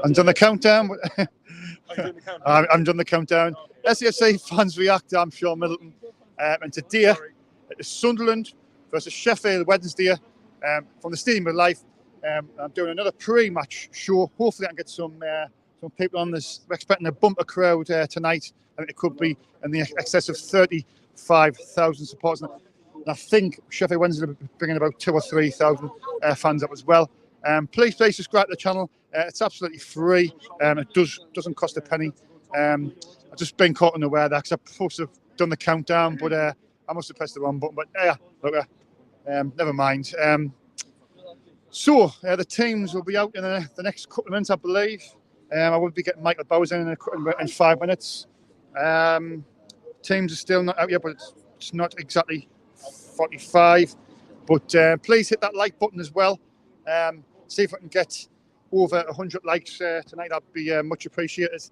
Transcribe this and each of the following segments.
I'm done the countdown. I'm done the countdown. SHA fans react. I'm Sean Middleton. And today it is Sunderland versus Sheff Wednesday from the Stadium of Life. I'm doing another pre-match show. Hopefully I can get some people on this. We're expecting a bumper crowd tonight. I think it could be in the excess of 35,000 supporters. And I think Sheff Wednesday will be bringing about 2,000 or 3,000 fans up as well. Please subscribe to the channel. It's absolutely free. It doesn't cost a penny. I've just been caught unaware that because I'm supposed to have done the countdown, but I must have pressed the wrong button. But yeah, look, never mind. So the teams will be out in the next couple of minutes, I believe. I will be getting Michael Bowers in 5 minutes. Teams are still not out yet, but it's not exactly 45. But please hit that like button as well. See if I can get over 100 likes tonight. That'd be much appreciated.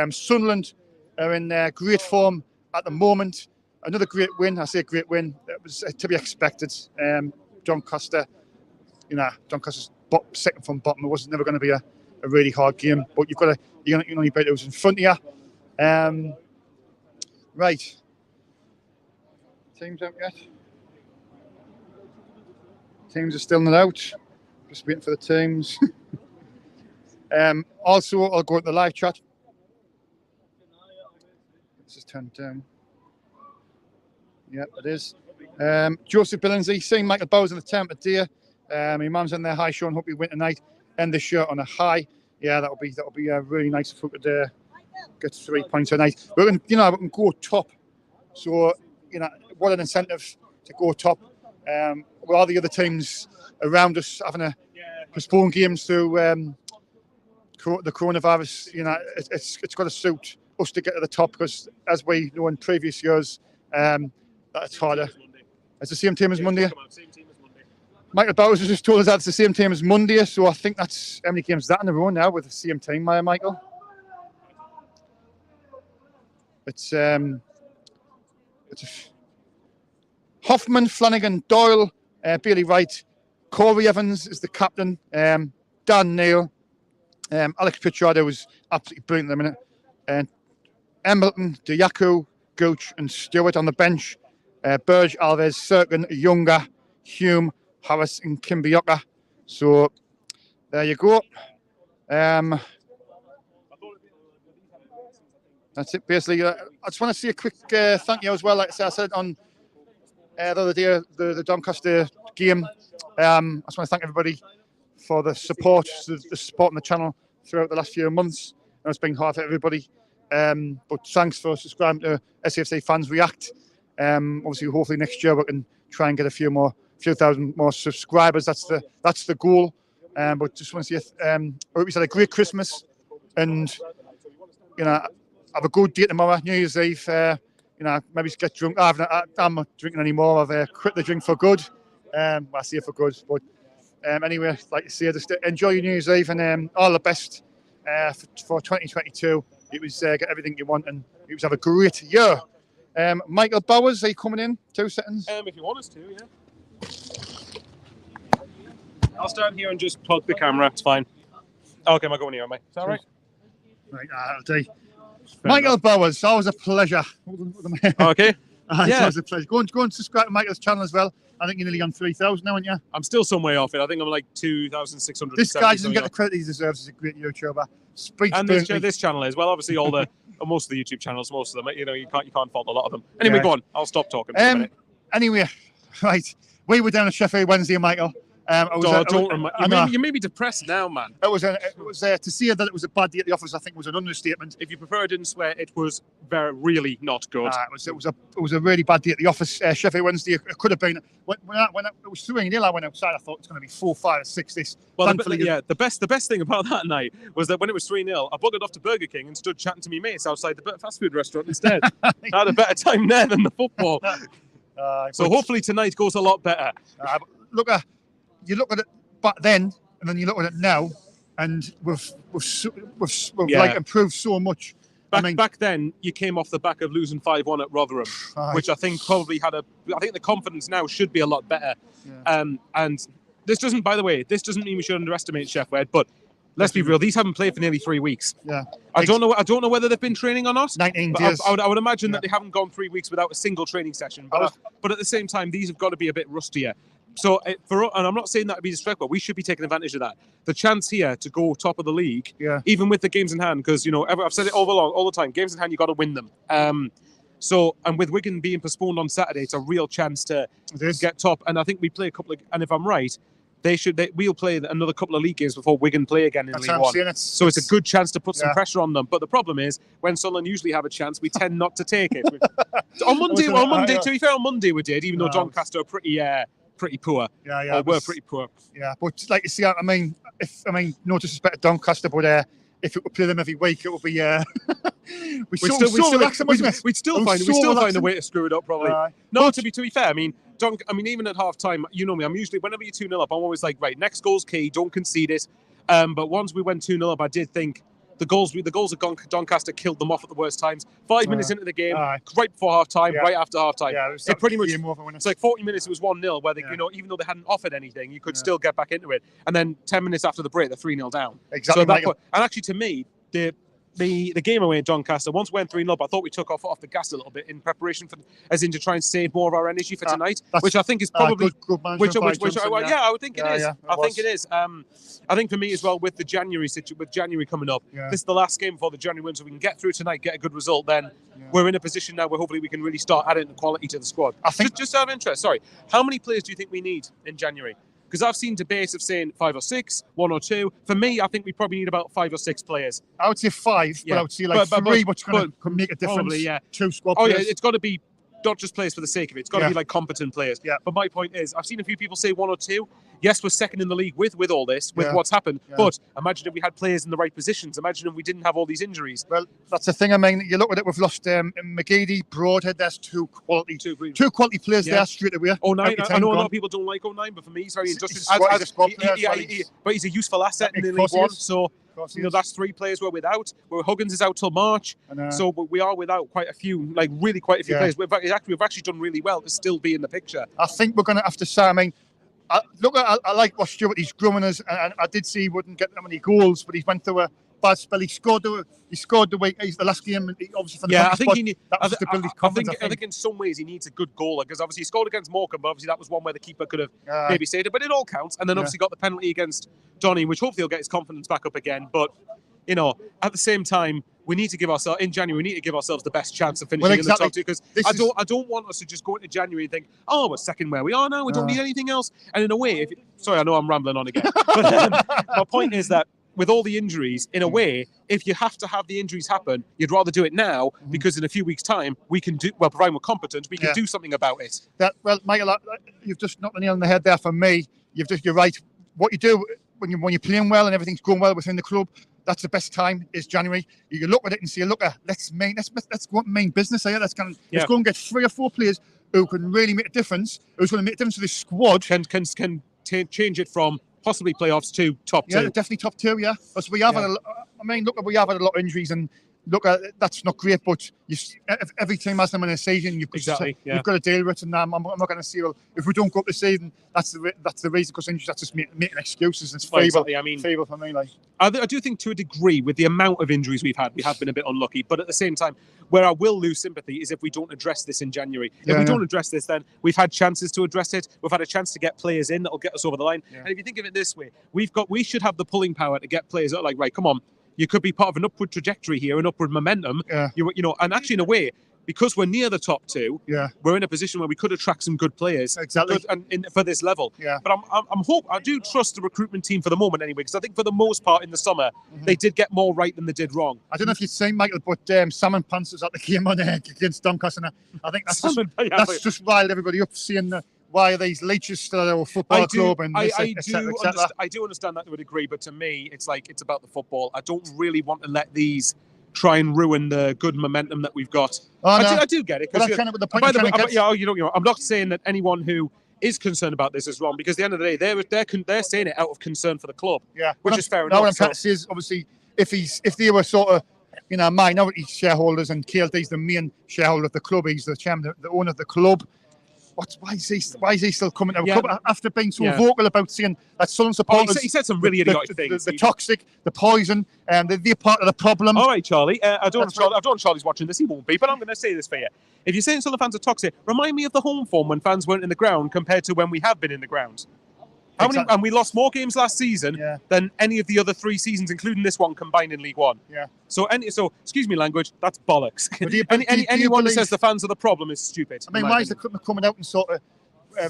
Sunderland are in great form at the moment. Another great win. I say a great win. It was to be expected. Doncaster, Doncaster's second from bottom. It was never going to be a really hard game, but you only beat those in front of you. Right. Teams out yet? Teams are still not out. Just waiting for the teams. Also, I'll go into the live chat. This is turned down. Yeah, it is. Joseph Billingsley, seeing Michael Bowers in the tent today. My mum's in there. Hi, Sean. Hope you win tonight. End the shirt on a high. Yeah, that'll be really nice if we could get 3 points tonight. We can go top. So what an incentive to go top. With all the other teams around us having to postpone games through the coronavirus, it's got to suit us to get to the top because, as we know in previous years, that's harder. It's the same team as Monday. Michael Bowers has just told us that it's the same team as Monday, so I think that's how many games is that in a row now with the same team, Michael? It's Hoffman, Flanagan, Doyle, Bailey Wright, Corey Evans is the captain, Dan Neil, Alex Pichardo was absolutely brilliant at the minute, and Embleton, Diaku, Gooch and Stewart on the bench, Burge, Alves, Serkin, Younger, Hume, Harris and Kimbioka. So there you go. That's it basically. I just want to say a quick thank you as well. Like I said on the other day, the Doncaster game. I just want to thank everybody for the support, the support on the channel throughout the last few months. And it's been hard for everybody. But thanks for subscribing to SFC Fans React. Obviously, hopefully next year we can try and get a few thousand more subscribers. That's the goal. But just want to say, I hope you had a great Christmas, and have a good day tomorrow, New Year's Eve. Maybe get drunk. I'm not drinking anymore. I've quit the drink for good. I say for good, but anyway, like I say, just enjoy your New Year's Eve and all the best for 2022. It was get everything you want, and it was have a great year. Michael Bowers, are you coming in? 2 seconds. If you want us to, yeah. I'll stand here and just plug the camera. It's fine. Okay, am I going here, am I? Is that right? Right, I'll do. Michael Bowers, always a pleasure. Okay. It's always a pleasure. Go and subscribe to Michael's channel as well. I think you're nearly on 3,000 now, aren't you? I'm still some way off it. I think I'm like 2,600. This guy doesn't get the credit he deserves as a great YouTuber. And this channel is, well, obviously all the most of the YouTube channels, most of them, you can't fault a lot of them. Anyway, go on. I'll stop talking for a minute. Anyway, right. We were down at Sheff Wednesday, Michael. You may be depressed now, man. It was to see that it was a bad day at the office. I think was an understatement. If you prefer, I didn't swear. It was really not good. It was a really bad day at the office. Sheff Wednesday. It could have been when it was 3-0. I went outside. I thought it's going to be 4, 5, or 6. This. Well, the best thing about that night was that when it was 3-0, I buggered off to Burger King and stood chatting to me mates outside the fast food restaurant instead. I had a better time there than the football. So hopefully tonight goes a lot better. You look at it back then, and then you look at it now, and we've like improved so much. Back then, you came off the back of losing 5-1 at Rotherham, which I think probably I think the confidence now should be a lot better. Yeah. And this doesn't, by the way, mean we should underestimate Sheff, but let's be real. These haven't played for nearly 3 weeks. Yeah. I don't know whether they've been training or not. 19 days. I would imagine that they haven't gone 3 weeks without a single training session. But at the same time, these have got to be a bit rustier. So and I'm not saying that to be disrespectful. We should be taking advantage of that. The chance here to go top of the league, even with the games in hand, because I've said it all the time. Games in hand, you got to win them. So, and with Wigan being postponed on Saturday, it's a real chance to get top. And I think we play a couple of, and if I'm right, we'll play another couple of league games before Wigan play again in League One. So it's a good chance to put some pressure on them. But the problem is, when Sunderland usually have a chance, we tend not to take it. on Monday, to be fair, on Monday we did, even though Doncaster are pretty poor. Were pretty poor. Yeah, but like you see, no disrespect to Doncaster, but if it would play them every week, it would be. We'd still find a way to screw it up, probably. No, to be fair, I mean, even at half time, you know me, I'm usually, whenever you're 2-0 up, I'm always like, right, next goal's key, don't concede it. But once we went 2-0 up, I did think the goals of Doncaster killed them off at the worst times. 5 minutes into the game, right before half time, right after half time. It pretty much, it's like 40 minutes, it was 1-0, where they, even though they hadn't offered anything, you could still get back into it. And then 10 minutes after the break, they're 3-0 down. Exactly. So and actually, to me, the game away at Doncaster, once we went 3-0, I thought we took off the gas a little bit in preparation for, as in to try and save more of our energy for tonight, which I think is probably good I would think it is. I think it is. I think for me as well, with the January with January coming up, this is the last game before the January win, so we can get through tonight, get a good result. Then we're in a position now where hopefully we can really start adding quality to the squad. I think just out of interest, sorry, how many players do you think we need in January? Because I've seen debates of saying 5 or 6, 1 or 2. For me, I think we probably need about 5 or 6 players. I would say 5, but I would say 3, which could make a difference. Probably, 2 squad players. Yeah, it's got to be not just players for the sake of it. It's got to be like competent players. But my point is, I've seen a few people say 1 or 2. Yes, we're second in the league with all this, with what's happened. But imagine if we had players in the right positions. Imagine if we didn't have all these injuries. Well, that's the thing. I mean, you look at it, we've lost McGeady, Broadhead. There's two quality players there straight away. 09, I know a lot of people don't like 09, but for me, he's very industrious. But he's a useful asset in the League One. So, that's 3 players we're without. Huggins is out till March. So we are without quite a few, really quite a few players. We've actually done really well to still be in the picture. I think we're going to have to say, I mean, I like what Stuart, he's growing us, and I did see he wouldn't get that many goals, but he went through a bad spell. He scored the week, the last game, obviously for the I think I think in some ways he needs a good goal, because obviously he scored against Morecambe, but obviously that was one where the keeper could have maybe saved it, but it all counts. And then obviously got the penalty against Donny, which hopefully he'll get his confidence back up again. But at the same time, we need to give ourselves the best chance of finishing in the top 2, because I don't want us to just go into January and think, oh, we're second where we are now, we don't need anything else. And in a way, sorry, I know I'm rambling on again, but my point is that with all the injuries, in a way, if you have to have the injuries happen, you'd rather do it now, because in a few weeks' time, we can providing we're competent, we can do something about it. Well, Michael, you've just knocked the nail on the head there for me. You're right. What you do when you're playing well and everything's going well within the club, that's the best time, is January. You can look at it and say, let's go and main business here. Let's go and get 3 or 4 players who can really make a difference, who's going to make a difference to this squad. Can change it from possibly playoffs to top 2. Yeah, definitely top 2, because we have had we have had a lot of injuries, and that's not great, but every team has them in a season. You've got to deal with it, and I'm not going to say, well, if we don't go up this season, that's the reason, because injuries, that's just making excuses. It's feeble for me. I do think, to a degree, with the amount of injuries we've had, we have been a bit unlucky. But at the same time, where I will lose sympathy is if we don't address this in January. If we don't address this, then we've had chances to address it. We've had a chance to get players in that'll get us over the line. And if you think of it this way, we should have the pulling power to get players that are like, right, come on, you could be part of an upward trajectory here, an upward momentum. And actually, in a way, because we're near the top 2, we're in a position where we could attract some good players. Exactly. For this level. But I do trust the recruitment team for the moment anyway, because I think for the most part in the summer, they did get more right than they did wrong. I don't know if you've seen, Michael, but Salmon Pants was at the game on against Doncaster. I think that's just riled everybody up, seeing why are these leeches still at our football club, and I do understand that to a degree, but to me, it's about the football. I don't really want to let these try and ruin the good momentum that we've got. I do get it. I'm not saying that anyone who is concerned about this is wrong, because at the end of the day, they're saying it out of concern for the club, which is fair enough. What I'm trying to say is, obviously, if they were sort of, minority shareholders, and KLD's the main shareholder of the club, he's the chairman, the owner of the club, why is he still coming to the Yeah. club after being so vocal about saying that Sunderland supporters? He said some really idiotic things. The toxic, the poison, they're part of the problem. All right, Charlie. I don't know Charlie's watching this. He won't be, but I'm going to say this for you. If you're saying Sunderland fans are toxic, remind me of the home form when fans weren't in the ground compared to when we have been in the ground. And we lost more games last season than any of the other 3 seasons, including this one combined in League One. Yeah. So excuse me, language. That's bollocks. Do Anyone that says the fans are the problem is stupid. I mean, why is the club coming out and sort of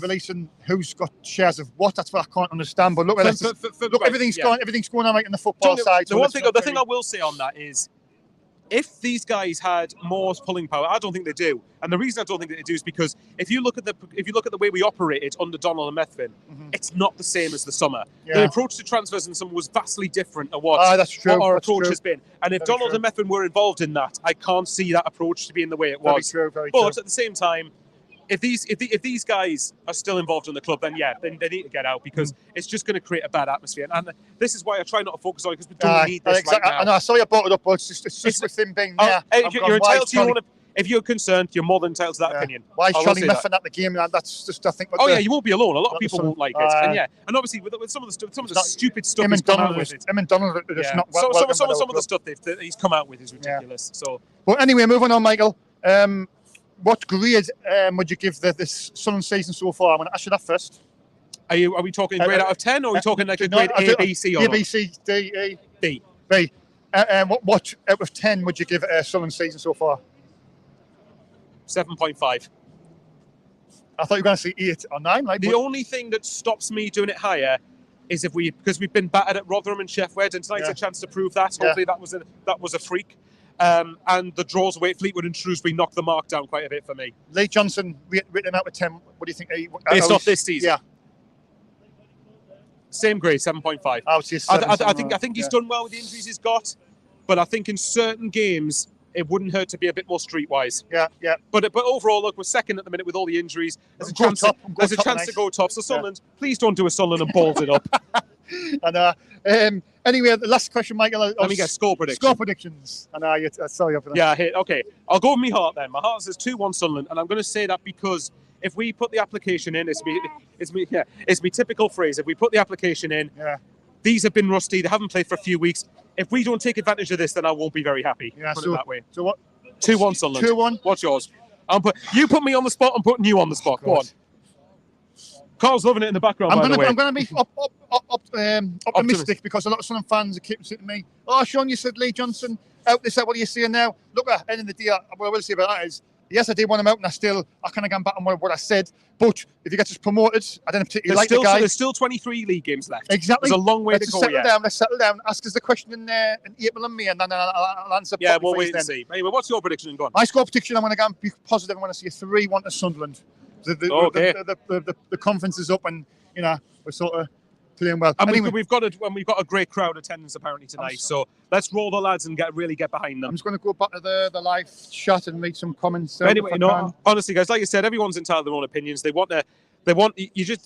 releasing who's got shares of what? That's what I can't understand. But look, everything's going on right in the football side. The thing I will say on that is, if these guys had more pulling power, I don't think they do. And the reason I don't think they do is because if you look at the way we operated under Donald and Methvin, it's not the same as the summer. Yeah. The approach to transfers in summer was vastly different to what our approach has been. And if Donald and Methvin were involved in that, I can't see that approach to be in the way it was. Very true. At the same time, if these guys are still involved in the club, then they need to get out, because it's just going to create a bad atmosphere. And this is why I try not to focus on it, because we don't need this right now. I know, I saw you brought it up, but it's just with him being there. You're entitled to if you're concerned, you're more than entitled to that opinion. Why is Charlie Methvin at the game? That's just, I think. You won't be alone. A lot of people won't like it. And obviously with some of the stupid stuff he's come out with. Him and Donald are just not some of the stuff that he's come out with is ridiculous. So. Well, anyway, moving on, Michael. What grade would you give this Sunderland season so far? I'm going to ask you that first. Are we talking grade out of 10, or are we talking like a grade A, B, C, or A, B, C, D, E? B. B. What out of 10 would you give Sunderland season so far? 7.5. I thought you were going to say 8 or 9. The only thing that stops me doing it higher is because we've been battered at Rotherham and Sheff, and tonight's a chance to prove that. Hopefully that was a freak. And the draws away at Fleetwood and Shrewsbury knocked the mark down quite a bit for me. Lee Johnson, written out of 10. What do you think? Based off this season? Yeah. Same grade, 7.5. I think he's done well with the injuries he's got, but I think in certain games it wouldn't hurt to be a bit more streetwise. Yeah. But overall, look, we're second at the minute with all the injuries. There's a chance to go top. So Sunderland, please don't do a Sunderland and balls it up. And anyway, the last question, Michael. Let me get score predictions. Score predictions. Sorry for that. Yeah, okay. I'll go with my heart then. My heart says 2-1 Sunderland, and I'm going to say that because if we put the application in, it's my typical phrase. If we put the application in, these have been rusty. They haven't played for a few weeks. If we don't take advantage of this, then I won't be very happy. Put it that way. So what? 2-1 Sunderland. 2-1. What's yours? You put me on the spot. I'm putting you on the spot. Go on. Carl's loving it in the background. I'm going to be optimistic because a lot of Sunderland fans are keeping saying to me, "Oh, Sean, you said Lee Johnson out this. What are you saying now?" Look, at the end of the day, what I will say about that is, yes, I did want him out, and I kind of gone back on what I said. But if he gets us promoted, I don't particularly like the guy. There's still 23 league games left. Exactly. There's a long way to go. Let's settle down. Ask us the question in April and May, and then I'll answer. Yeah, we'll wait and see. Anyway, what's your prediction, Go on? My score prediction, I'm going to go and be positive. I want to see a 3-1 to Sunderland. The conference is up, and we're sort of playing well. And anyway, we've got a great crowd attendance apparently tonight. So let's roll the lads and really get behind them. I'm just going to go back to the live chat and read some comments. Anyway, honestly, guys, like I said, everyone's entitled to their own opinions.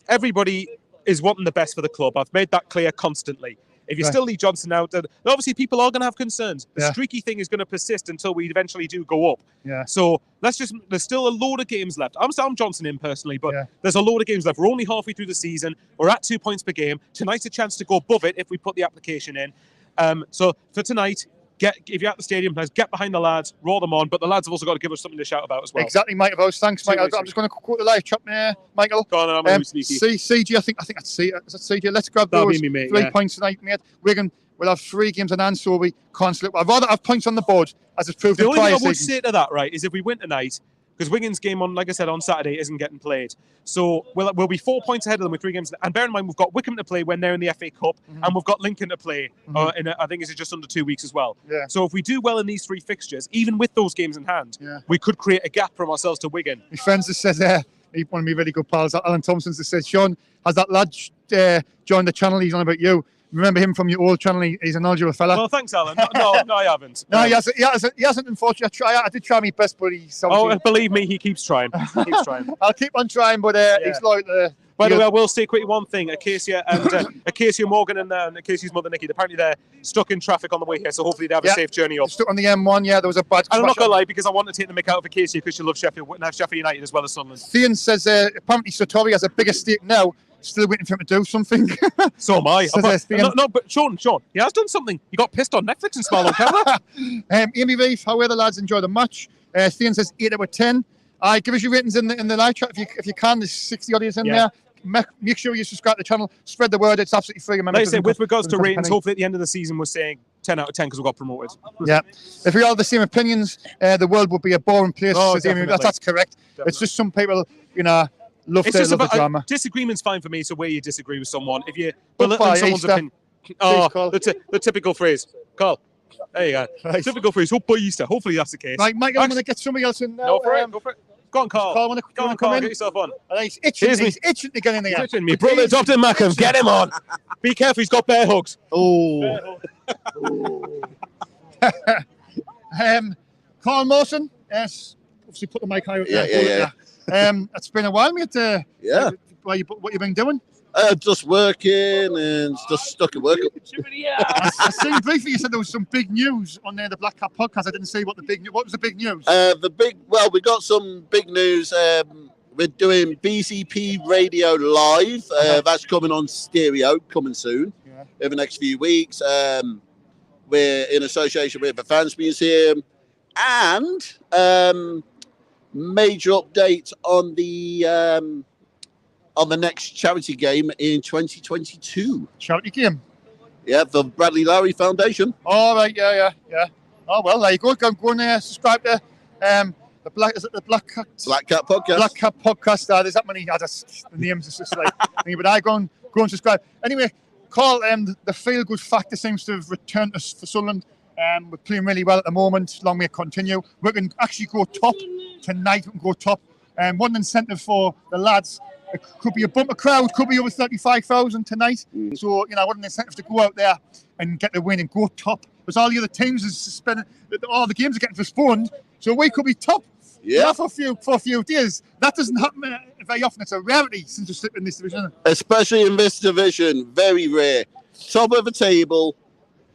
Everybody is wanting the best for the club. I've made that clear constantly. If you still Lee Johnson out, then obviously people are going to have concerns. The streaky thing is going to persist until we eventually do go up. Yeah. So there's still a load of games left. I'm Johnson in personally, but there's a load of games left. We're only halfway through the season. We're at 2 points per game. Tonight's a chance to go above it if we put the application in. So for tonight, if you're at the stadium, get behind the lads, roll them on. But the lads have also got to give us something to shout about as well. Exactly, Michael. Thanks, Mike. I'm just going to quote the live chat there, Michael. Go on, I'm going to be sneaky. CG, I think that's C. Is that CG? Let's grab those 3 points tonight, mate. We'll have 3 games in hand, so we can't slip. I'd rather have points on the board, as it's proved in prior seasons. The only thing I would say to that, right, is if we win tonight, because Wigan's game like I said, on Saturday isn't getting played. So we'll be 4 points ahead of them with 3 games. And bear in mind, we've got Wickham to play when they're in the FA Cup, and we've got Lincoln to play in, I think it's just under 2 weeks as well. Yeah. So if we do well in these 3 fixtures, even with those games in hand, we could create a gap from ourselves to Wigan. My friends just said, one of my really good pals, Alan Thompson, just said, Sean, has that lad joined the channel? He's on about you. Remember him from your old channel? He's a knowledgeable fella. Well, thanks, Alan. No, I haven't. No, he hasn't. Unfortunately, I did try my best, but he's. Oh, believe me, he keeps trying. I'll keep on trying, but he's like By the way, I will say quickly one thing. Acacia and Acacia Morgan and Acacia's mother Nikki, apparently they're stuck in traffic on the way here, so hopefully they have a safe journey up. Stuck on the M1, yeah, there was a bad I'm not going to lie, because I want to take the mick out of Acacia because she loves Sheffield United as well as Sunderland. Thean says apparently Satori has a bigger stake now, still waiting for him to do something. So am I. No, but Sean, he has done something. He got pissed on Netflix and smiled on camera. Amy Reeve, how were the lads enjoy the match? Thean says 8 out of 10. Give us your ratings in the live chat if you can. There's 60 audience in there. Make sure you subscribe to the channel. Spread the word. It's absolutely free. Like I say, with regards to ratings, hopefully at the end of the season we're saying 10 out of 10 because we got promoted. Yeah. If we all have the same opinions, the world would be a boring place. Oh, that's correct. Definitely. It's just some people, love the drama. Disagreement's fine for me. So where you disagree with someone, if you belittle someone's opinion. The typical phrase. Carl. There you go. Right. Typical phrase. Hope by Easter. Hopefully that's the case. Right, Michael, I'm going to get somebody else in now. Go for it. Go on, Carl. Go on, Carl. Get yourself on. He's itching to get in there. He's itching me. Brother, Dr. Mackham, get him on. Be careful, he's got bear hugs. Oh. Carl Mawson. Yes. Obviously, put the mic higher up there. Yeah. It's been a while, mate. What you been doing? Just working and just stuck at work. I seen briefly you said there was some big news on the Black Cat podcast. I didn't say what was the big news. We got some big news. We're doing BCP Radio Live. That's coming on stereo, coming soon, over the next few weeks. We're in association with the Fans Museum, and major update on the next charity game in 2022. Charity game? Yeah, the Bradley Lowry Foundation. All right, yeah. Oh, well, there you go. Go and subscribe to the Black Cat Podcast. Black Cat Podcast. There's that many. The names is just like, but I go and subscribe. Anyway, Carl, the feel-good factor seems to have returned us for Sunderland. We're playing really well at the moment. Long may it continue. We can actually go top tonight. We can go top. One incentive for the lads. It could be a bumper crowd, could be over 35,000 tonight. So, what an incentive to go out there and get the win and go top. Because all the other teams are suspended, all the games are getting postponed. So we could be top for a few days. That doesn't happen very often. It's a rarity since we're slipping in this division. Especially in this division, very rare. Top of the table,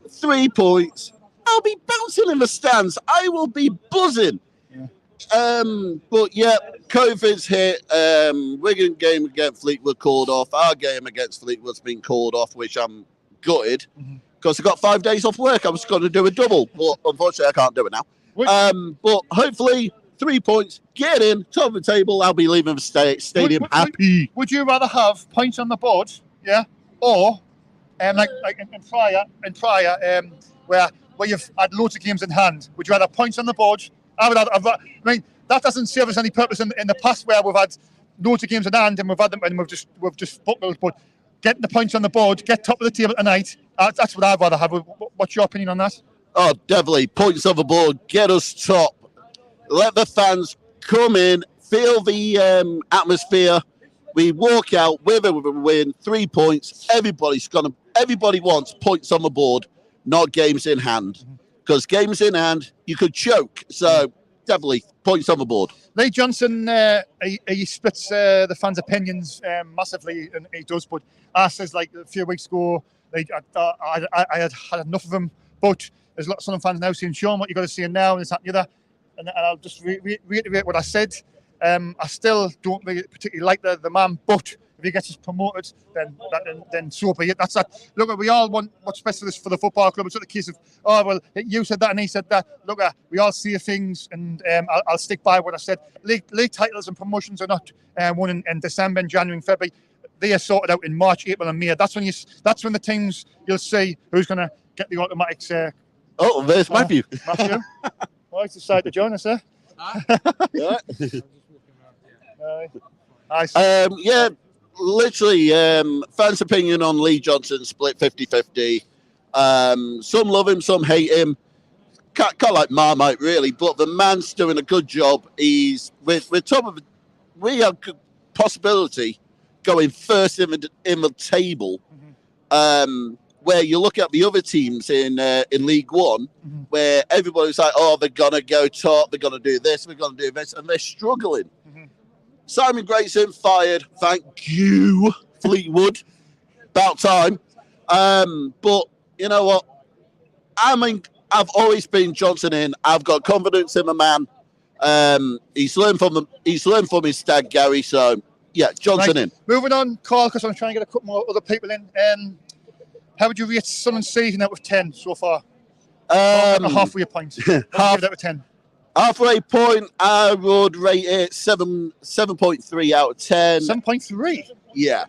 3 points. I'll be bouncing in the stands. I will be buzzing. But yeah, COVID's hit. Wigan game against Fleetwood called off. Our game against Fleetwood's been called off, which I'm gutted because I got 5 days off work. I was going to do a double, but unfortunately I can't do it now. But hopefully 3 points, get in, top of the table. I'll be leaving the stadium happy. Would you rather have points on the board, or like in prior, where you've had loads of games in hand? Would you rather have points on the board? That doesn't serve us any purpose in the past where we've had loads of games in hand and we've had them and we've just buckled. But getting the points on the board, get top of the table tonight, that's what I'd rather have. What's your opinion on that? Oh, definitely. Points on the board, get us top. Let the fans come in, feel the atmosphere. We walk out with a win, 3 points. Everybody wants points on the board, not games in hand. Because games in hand, you could choke. So definitely points on the board. Lee Johnson, he splits the fans' opinions massively, and he does. But I says like a few weeks ago, I had enough of them. But there's lots of fans now saying, "Sean, what you got to see now?" And it's that and the other. And I'll just reiterate what I said. I still don't really particularly like the man, but if he gets us promoted, then so be it. That's that. Look, we all want what's best for the football club. It's not the case of, you said that and he said that. Look, we all see things, and I'll stick by what I said. League titles and promotions are not won in December, and January, and February. They are sorted out in March, April, and May. That's when the teams you'll see who's going to get the automatics. There's Matthew. Matthew, well, he's decided to join us, Yeah. Yeah. Literally, fans' opinion on Lee Johnson split 50-50. Some love him, some hate him. Can't like Marmite, really, but the man's doing a good job. We're top of. We have possibility going first in the table. Where you look at the other teams in League One, where everybody's like, "Oh, they're gonna go top. They're gonna do this. We're gonna do this," and they're struggling. Simon Grayson fired. Thank you, Fleetwood. About time. But you know what? I've always been Johnson in. I've got confidence in the man. He's learned from his stag Gary. So yeah, Johnson in. Moving on, Carl, because I'm trying to get a couple more other people in. How would you rate Sunderland's season out of 10 so far? A halfway point. Give it out of 10. Halfway point, I would rate it 7.3 out of 10. 7.3. Yeah.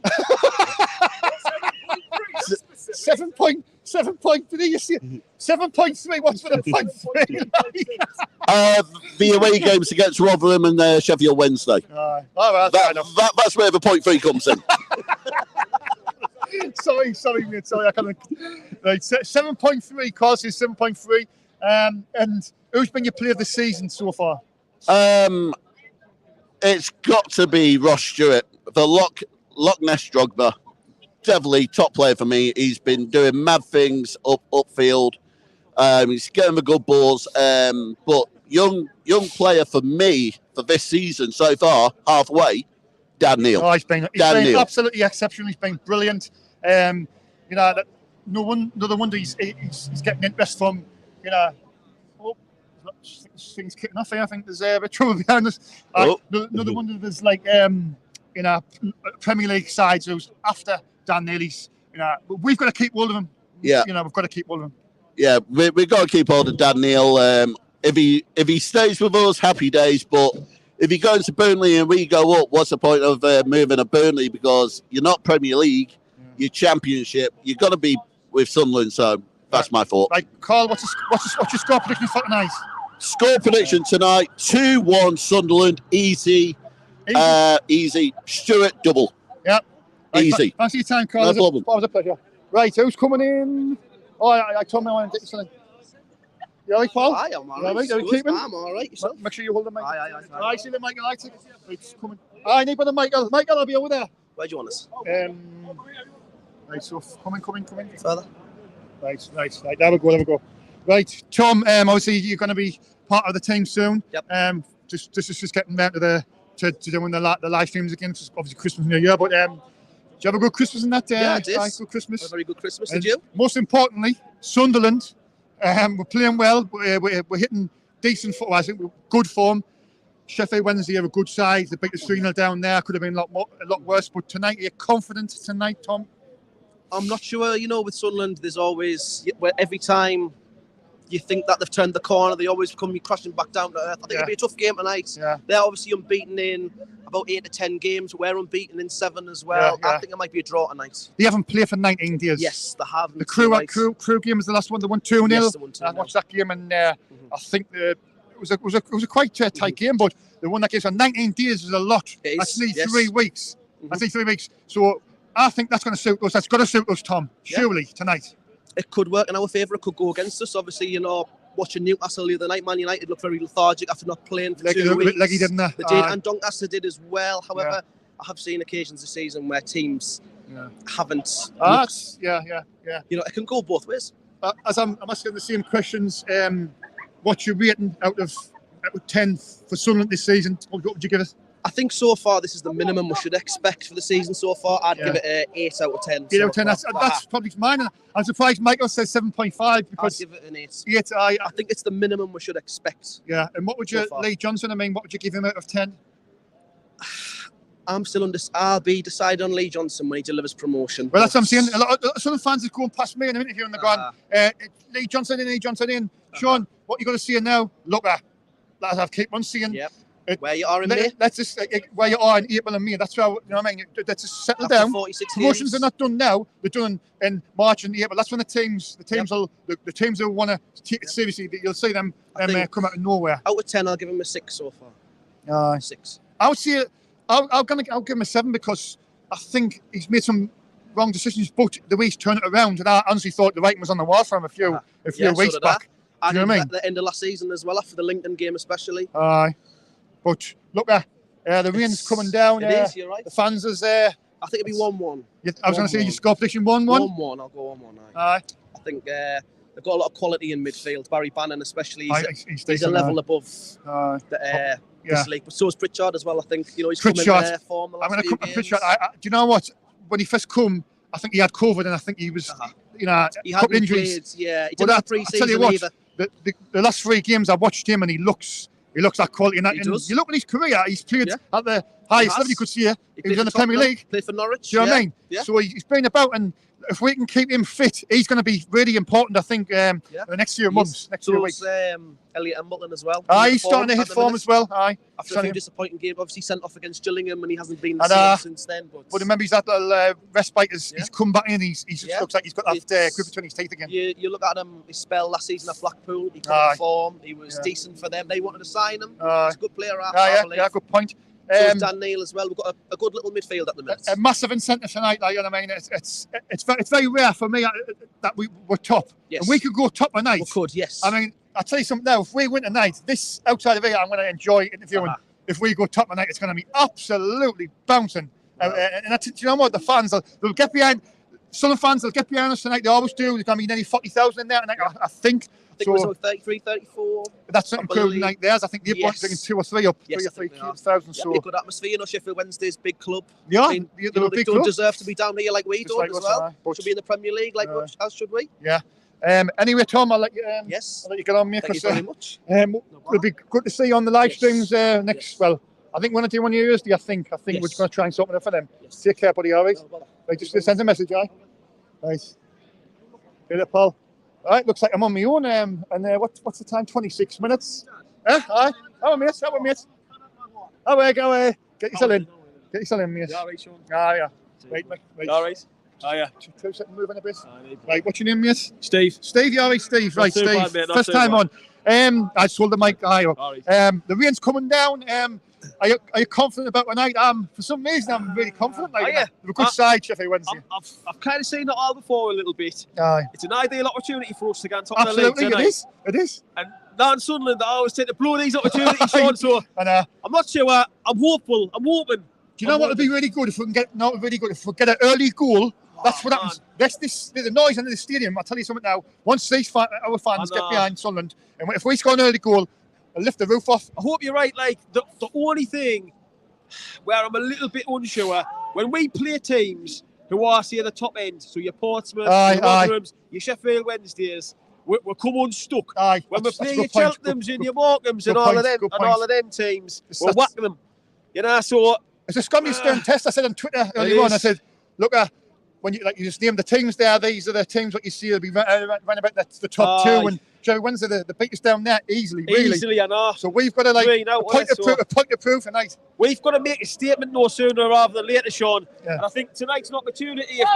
7.3. You see, 7.3. What's for the 0.3? The away games against Rotherham and Sheffield Wednesday. All right, that's where the 0.3 comes in. sorry, mate. Sorry, I can't. Right, 7.3. Carl says 7.3. And who's been your player of the season so far? It's got to be Ross Stewart, the Loch Ness Drogba. Definitely top player for me. He's been doing mad things upfield. He's getting the good balls. But young player for me for this season so far, halfway, Dan Neil. Oh, he's been absolutely exceptional. He's been brilliant. No wonder he's getting interest from, things kicking off here. I think there's a trouble behind us. No wonder there's Premier League sides who's after Dan Neil. We've got to keep hold of him. Yeah. We've got to keep hold of him. Yeah, we've got to keep hold of Dan Neil. If he stays with us, happy days. But if he goes to Burnley and we go up, what's the point of moving to Burnley? Because you're not Premier League, you're Championship. You've got to be with Sunderland. So that's my thought. Right, Carl, what's your score prediction for tonight? Score prediction tonight: 2-1 Sunderland. Easy. Stewart double. Yep. Right, easy. Thanks for your time, Carl. No problem. It was a pleasure. Right, who's coming in? Oh, I told me I wanted to get you something. You all right, Paul? Aye, I'm all right. right. You keeping? I'm all right. Yourself? Make sure you hold the mic. Aye. Aye, see the mic, you like it? It's coming. I need the Michael. Michael, I'll be over there. Where do you want us? Right, so coming. Further? Right. There we go. Right, Tom, obviously you're going to be part of the team soon. Yep. Just getting down to doing the live streams again. It's obviously Christmas and New Year, but did you have a good Christmas in that? Yeah, I did. Good Christmas. A very good Christmas. And did you? Most importantly, Sunderland. We're playing well. We're hitting decent football. I think we're good form. Sheffield Wednesday are a good side. They beat us 3-0 down there. Could have been a lot worse. But tonight, are you confident tonight, Tom? I'm not sure. With Sunderland, there's always every time you think that they've turned the corner, they always come crashing back down to earth. I think it'll be a tough game tonight. Yeah. They're obviously unbeaten in about 8 to 10 games. We're unbeaten in 7 as well. Yeah. I think it might be a draw tonight. They haven't played for 19 days. Yes, they have. The crew game was the last one. They won 2-0. Yes, they won 2-0. I watched that game, and I think it was a quite tight game. But the one that gives 19 days is a lot. That's nearly 3 weeks. That's nearly 3 weeks. So I think that's going to suit us. That's got to suit us, Tom. Surely tonight. It could work in our favour. It could go against us. Obviously, watching Newcastle the other night, Man United looked very lethargic after not playing for 2 weeks. Leggy didn't they? They did, and Doncaster did as well. However, I have seen occasions this season where teams haven't. It can go both ways. As I'm asking the same questions, what's your rating out of 10 for Sunderland this season? What would you give us? I think so far this is the minimum we should expect for the season so far. I'd give it an 8 out of 10. 8 out of 10. That's probably mine. I'm surprised Michael says 7.5 because I'd give it an 8. 8. I think it's the minimum we should expect. Yeah. And what would you, Lee Johnson? What would you give him out of 10? I'm still I'll be decided on Lee Johnson when he delivers promotion. Well, that's what I'm saying. A lot of some fans are going past me in an interview and they're going, Lee Johnson in. Sean, what you got to see now? Look at. As I keep on seeing. Yep. Where you are in May? Let's just where you are in April and May. That's how let's just settle down. 46 Promotions games. are not done now. They're done in March and April. That's when the teams will want to take it seriously. You'll see them come out of nowhere. Out of 10, I'll give him a 6 so far. 6. I would say I'll give him a 7 because I think he's made some wrong decisions, but the way he's turned it around, and I honestly thought the writing was on the wall for him a few weeks back. And you know what I mean? At the end of last season as well, after the Lincoln game especially. Aye. But look at the rain's coming down. It is, you're right. The fans is there. I think it'll be 1-1. I was going to say your score prediction 1-1. 1-1. I'll go 1-1. Aye. I think they've got a lot of quality in midfield. Barry Bannon especially. He's a decent, level above this league. But so is Pritchard as well, I think. You know, he's Pritchard. coming there form the I'm last going to few come to games. Pritchard. Do you know what? When he first come, I think he had COVID, and I think he was, you know, He a couple hadn't injuries. played, yeah. He But didn't have I tell you pre-season what, either. the last 3 games I watched him, and he looks that quality. And, He and does. you look at his career; he's played Yeah. at the highest has. level you could see. He played was in the for Premier Tottenham, League. Played for Norwich. Do you know what I mean? Yeah. So he's been about, and if we can keep him fit, he's going to be really important, I think, in the next few months, next few weeks. Elliot and Mutton as well. He's starting to hit form as well. After a few disappointing games, obviously sent off against Gillingham, and he hasn't been the same since then. But remember, he's had little respite. He's come back in. He just looks like he's got that grip between his teeth again. You look at him, his spell last season at Blackpool, he came in form. He was decent for them. They wanted to sign him. He's a good player, I believe. Yeah, good point. So is Dan Neil as well. We've got a good little midfield at the minute. A massive incentive tonight, like, you know what I mean? It's very rare for me that we're top. Yes. And we could go top tonight. We could, yes. I mean, I'll tell you something now. If we win tonight, this outside of here, I'm going to enjoy interviewing. If we go top tonight, it's going to be absolutely bouncing. And do you know what? The fans, they'll get behind. Some fans will get behind us tonight. They always do. There's going to be nearly 40,000 in there tonight, I think. I think it was about 33, 34. That's not including like theirs. I think they're bringing 2 or 3 up, 3 or 3,000. So good atmosphere, you know. Sheffield Wednesday's big club. Yeah, I mean, they they don't deserve to be down here like we do as well. Should be in the Premier League, as should we. Yeah. Anyway, Tom, I'll let you. Yes. I'll let you get on, mate. Thank you very much. It'll be good to see you on the live streams next. Well, I think one or two on New Year's Day. I think we're going to try and sort it out for them. Take care, buddy. All right. Right, just send a message, right? Nice. Get it, Paul. All right, looks like I'm on my own. And what's the time? 26 minutes. Aye. How mate? How mate? Away, go away. Get yourself in. Get yourself in, mate. All right, Sean. Yeah. Right. All right. Yeah. 2 seconds, moving a bit. Right, what's your name, mate? Steve. Steve, all right, Steve. Right, Steve. Bad, mate, first time on. I sold the mic. The rain's coming down. Are you confident about tonight? For some reason, I'm really confident. Like, yeah. We've a good side, Sheffield Wednesday. I've kind of seen it all before a little bit. Aye. It's an ideal opportunity for us to get on top of the league Absolutely, tonight. it is. And now in Sunderland, I always tend to blow these opportunities, Sean. So I'm not sure. I'm hopeful. I'm hoping. Do you know what would be really good if we can get? Not really good if we get an early goal. That's what happens. There's the noise in the stadium. I'll tell you something now. Once these our fans get behind Sunderland, and if we score an early goal, I'll lift the roof off. I hope you're right. Like the only thing where I'm a little bit unsure when we play teams who are say the top end, so your Portsmouth, your Rotherhams, your Sheffield Wednesdays, we come unstuck. When we play your Cheltenhams and your Morecambs and all of them teams, we'll whack them. You know, so it's a scummy stern test. I said on Twitter earlier on. I said, look, when you just name the teams there, these are the teams what you see will be running about the top 2, and Sheffield Wednesday the beat us down there easily, I know. So we've got to a point of proof tonight. We've got to make a statement no sooner rather than later, Sean. Yeah. And I think tonight's an opportunity. If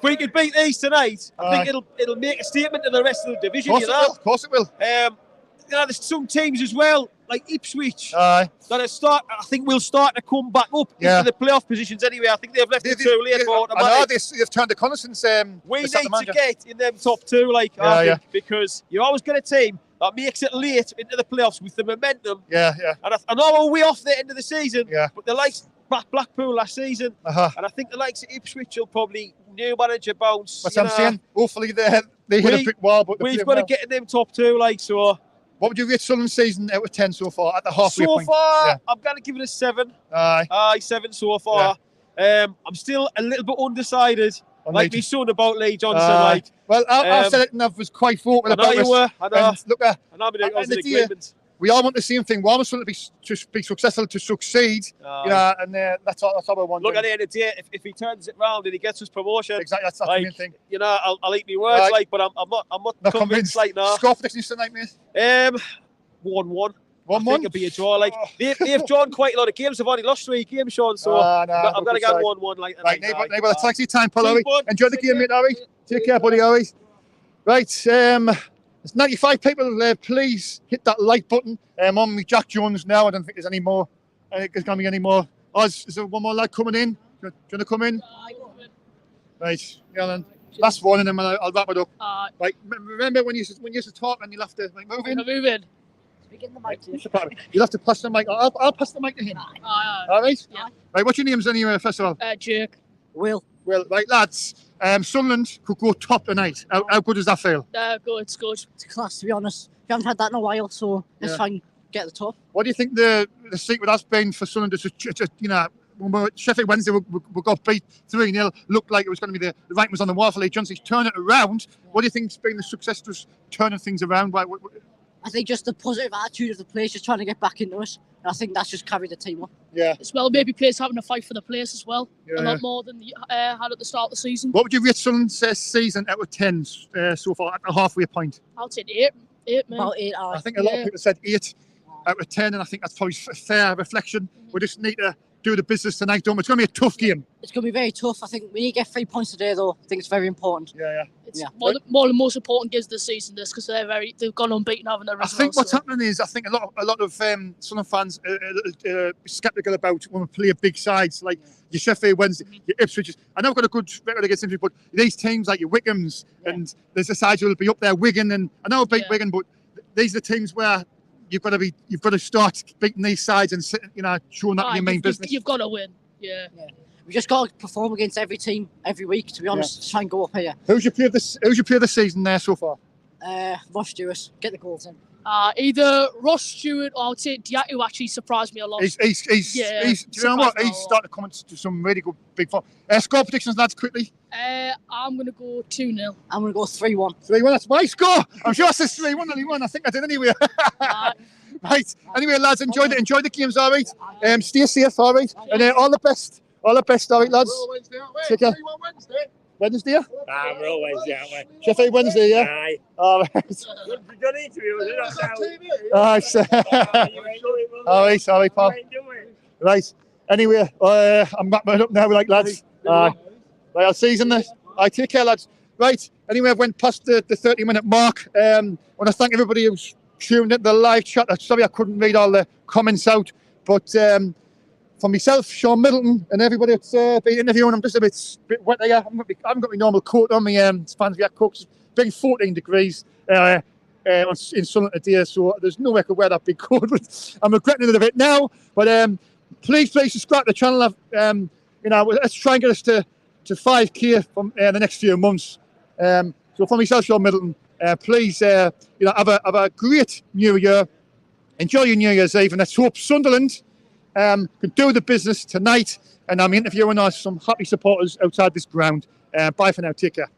we could beat these tonight, I think it'll make a statement to the rest of the division. Of course it will. There's some teams as well, like Ipswich, that I think will start to come back up into the playoff positions anyway. I think they've left it too late for automatic. I know they've turned the corner since we need to get in them top 2, I think, because you always get a team that makes it late into the playoffs with the momentum. Yeah. And I know we're way off the end of the season, Yeah. but the likes Blackpool last season, and I think the likes of Ipswich will probably new manager bounce. That's what I'm saying. Hopefully they hit a brick wall, but we've got to get in them top 2, so. What would you rate Sunderland's season out of 10 so far at the halfway point? So far, I'm going to give it a 7. Aye. 7 so far. I'm still a little bit undecided, like me son about Lee Johnson. Well, I said it and I was quite vocal about this. I know. Look, agreement. We all want the same thing. We all want Sunderland to be successful, to succeed. And that's all we want. Look, at the end of the day, if he turns it round and he gets us promotion, exactly, that's the main thing. You know, I'll eat my words, but I'm not convinced. Like now. Score predictions tonight, mate. 1-1. I think it'll be a draw. They've drawn quite a lot of games. They've only lost 3 games, Sean. So I'm going to get 1-1 like that. Right, neighbour, thanks for your time, Paul. Enjoy the game, mate. Harry. Take care, buddy. Harry. Right. There's 95 people. Please hit that like button. I'm on with Jack Jones now. I don't think there's any more. I think there's going to be any more. Oz, is there one more lad coming in? Do you want to come in? Right. Yeah, then. Last one, and then I'll wrap it up. Right. Remember when you used to talk and you'll have to move in? Move in. Speaking the mic to you. You'll have to pass the mic. I'll pass the mic to him. All right? Yeah. Right, what's your names anyway, first of all? Jake. Will. Well, right, lads. Sunderland could go top tonight. How good does that feel? Good, it's good. It's class, to be honest. We haven't had that in a while, so it's fine. get the top. What do you think the secret has been for Sunderland to you know, when we were at Sheffield Wednesday, we got beat 3-0, looked like it was going to be the writing was on the wall for Lee Johnson's turn it around. What do you think's been the success to turning things around? I think just the positive attitude of the players just trying to get back into it. And I think that's just carried the team on. Yeah. As well, maybe players having to fight for the place as well. A lot more than they had at the start of the season. What would you rate Sunderland's season out of 10 so far at the halfway point? I'll take 8. 8, man. About 8 hours. I think a lot of people said 8 out of 10, and I think that's probably a fair reflection. We just need to do the business tonight, don't we? It's going to be a tough game. It's going to be very tough. I think we need to get 3 points today, though. I think it's very important. Yeah. It's one of the most important games of the season, this, because they've gone unbeaten, haven't they? I think what's happening is I think a lot of Sunderland fans are sceptical about when we play big sides like your Sheffield Wednesday, your Ipswich. I know we've got a good record against Ipswich, but these teams like your Wickhams and there's a side who'll be up there, Wigan, and I know beat Wigan, but these are the teams where you've got to start beating these sides and showing that your main business. You've got to win. Yeah. We just got to perform against every team every week. To be honest, try and go up here. Who's your player of the season there so far? Ross Stewart, get the goals in. Either Ross Stewart or I would say Diak, who actually surprised me a lot. Do you know what? He's starting to come into some really good big form. Score predictions, lads, quickly. I'm going to go 2-0. I'm going to go 3-1. 3-1, that's my score. I'm sure I said 3-1, only one. I think I did anyway. Right. Anyway, lads, enjoy the games, all right? Stay safe, all right? And all the best. All the best, all right, lads. Take care. Wednesday? We're all Wednesday, aren't we? Sheffield Wednesday, yeah? Aye. All right. We've done interviews, All right, pal. Right. Anyway, I'm wrapping up now, like, lads. Right, I'll see you in this. Take care, lads. Right. Anyway, I've went past the 30-minute mark. I want to thank everybody who's tuned into the live chat. Sorry I couldn't read all the comments out, but for myself, Shaun Middleton, and everybody that's been interviewing, I'm just a bit wet here. I haven't got my normal coat on. My fans get cooks. It's been 14 degrees in Sunderland today, so there's no way I could wear that big coat. But I'm regretting it a bit now. But please subscribe to the channel. Let's try and get us to 5K from the next few months. So for myself, Shaun Middleton, please have a great New Year. Enjoy your New Year's Eve, and let's hope Sunderland can do the business tonight. And I'm interviewing some happy supporters outside this ground. Bye for now. Take care.